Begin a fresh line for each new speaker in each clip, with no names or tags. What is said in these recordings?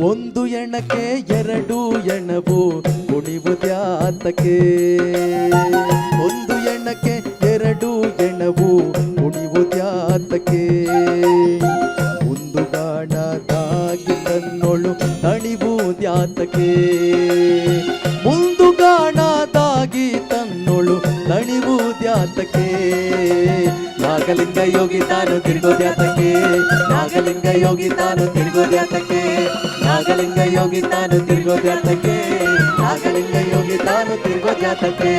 ಒಂದು ಎಣಕ್ಕೆ ಎರಡು ಎಣವು ಕುಣಿವುದ್ಯಾತಕ್ಕೆ. ಒಂದು ಎಣಕ್ಕೆ ಎರಡು ಎಣವು ಕುಣಿವುದ್ಯಾತಕ್ಕೆ. ಒಂದು ಗಾಣದಾಗಿ ತನ್ನೊಳು ತಣಿವುದ್ಯಾತಕ್ಕೆ. ಒಂದು ಗಾಣದಾಗಿ ತನ್ನೊಳು ತಣಿವುದ್ಯಾತಕ್ಕೆ. ನಾಗಲಿಂಗ ಯೋಗಿ ತಾನು ತಿರುಗೋದ್ಯಾತಕ್ಕೆ. ನಾಗಲಿಂಗ ಯೋಗಿ ತಾನು ತಿರುಗೋದ್ಯಾತಕ್ಕೆ. ನಾಗಲಿಂಗ ಯೋಗಿ ತಾನು ತಿರುಗೋದ್ಯಾತಕ್ಕೆ. ನಾಗಲಿಂಗ ಯೋಗಿ ತಾನು ತಿರುಗೋದ್ಯಾತಕ್ಕೆ.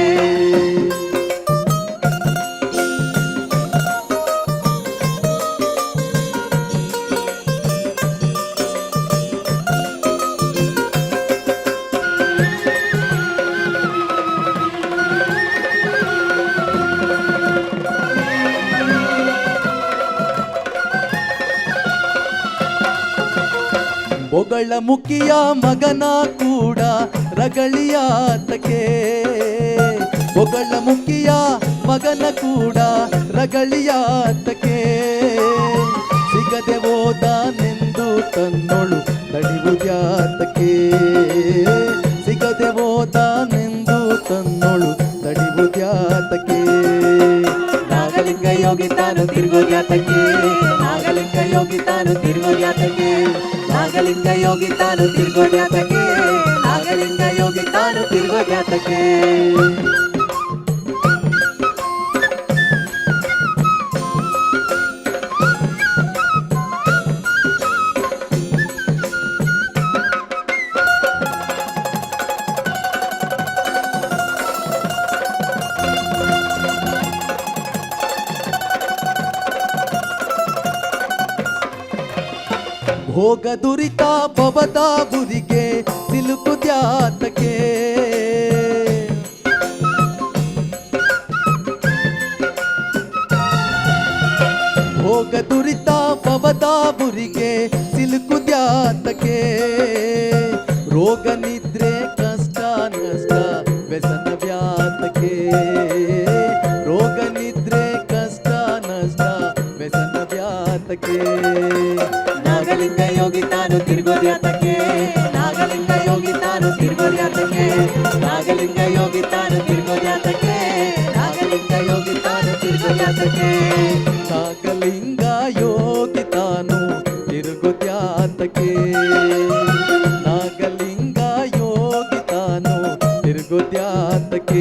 ಬೊಗಳ ಮುಖಿಯ ಮಗನ ಕೂಡ ರಗಳಿಯಾತಕ್ಕೆ. ಬೊಗಳ ಮುಖಿಯ ಮಗನ ಕೂಡ ರಗಳಿಯಾತಕ್ಕೆ. ಸಿಗದೆ ಹೋದನೆಂದು ತನ್ನೊಳು ತಡಿವುದ್ಯಾತಕ್ಕೆ. ಸಿಗದೆ ಹೋದನೆಂದು ತನ್ನೊಳು ತಡಿವುದ್ಯಾತಕ್ಕೆ. ನಾಗಲಿಂಗ ಯೋಗಿ ತಾನು ತಿರುಗೋದ್ಯಾತಕ್ಕೆ. ನಾಗಲಿಂಗ ಯೋಗಿ ತಾನು ತಿರುಗೋದ್ಯಾತಕ್ಕೆ. ನಾಗಲಿಂಗ ಯೋಗಿ ತಾನು ತಿರುಗೋದ್ಯಾತಕ್ಕೆ. ನಾಗಲಿಂಗ ಯೋಗಿ ತಾನು ತಿರುಗೋದ್ಯಾತಕ್ಕೆ. ಭೋಗ ದುರಿತ ಭವದ ಬುರಿಗೆ ಸಿಲುಕುದ್ಯಾತಕ್ಕೆ. ಭೋಗ ದುರಿತ ಭವದ ಬುರಿಗೆ ಸಿಲುಕುದ್ಯಾತಕ್ಕೆ. ರೋಗ ನಿದ್ರೆ ಕಷ್ಟ ನಷ್ಟ ವ್ಯಸನ ವ್ಯಾತಕ್ಕೆ. ರೋಗ ನಿದ್ರೆ ಕಷ್ಟ ನಷ್ಟ ವ್ಯಸನ ವ್ಯಾತಕ್ಕೆ. ನಾಗಲಿಂಗ ಯೋಗಿ ತಾನು ತಿರುಗೋದ್ಯಾತಕ್ಕೆ. ನಾಗಲಿಂಗ ಯೋಗಿ ತಾನು ತಿರುಗೋದ್ಯಾತಕ್ಕೆ. ನಾಗಲಿಂಗ ಯೋಗಿ ತಾನು ತಿರುಗೋದ್ಯಾತಕ್ಕೆ. ನಾಗಲಿಂಗ ಯೋಗಿ ತಾನು ತಿರುಗೋದ್ಯಾತಕ್ಕೆ. ನಾಗಲಿಂಗ ಯೋಗಿ ತಾನು ತಿರುಗೋದ್ಯಾತಕ್ಕೆ. ನಾಗಲಿಂಗ ಯೋಗಿ ತಾನು ತಿರುಗೋದ್ಯಾತಕ್ಕೆ.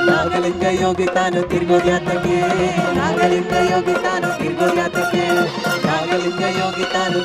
ನಾಗಲಿಂಗ ಯೋಗಿ ತಾನು ತಿರುಗೋದ್ಯಾತಕ್ಕೆ. ನಾಗಲಿಂಗ ಯೋಗಿ ತಾನು ತಿರುಗೋದ್ಯಾತಕ್ಕೆ. ನಾಗಲಿಂಗ ಯೋಗಿ ತಾನು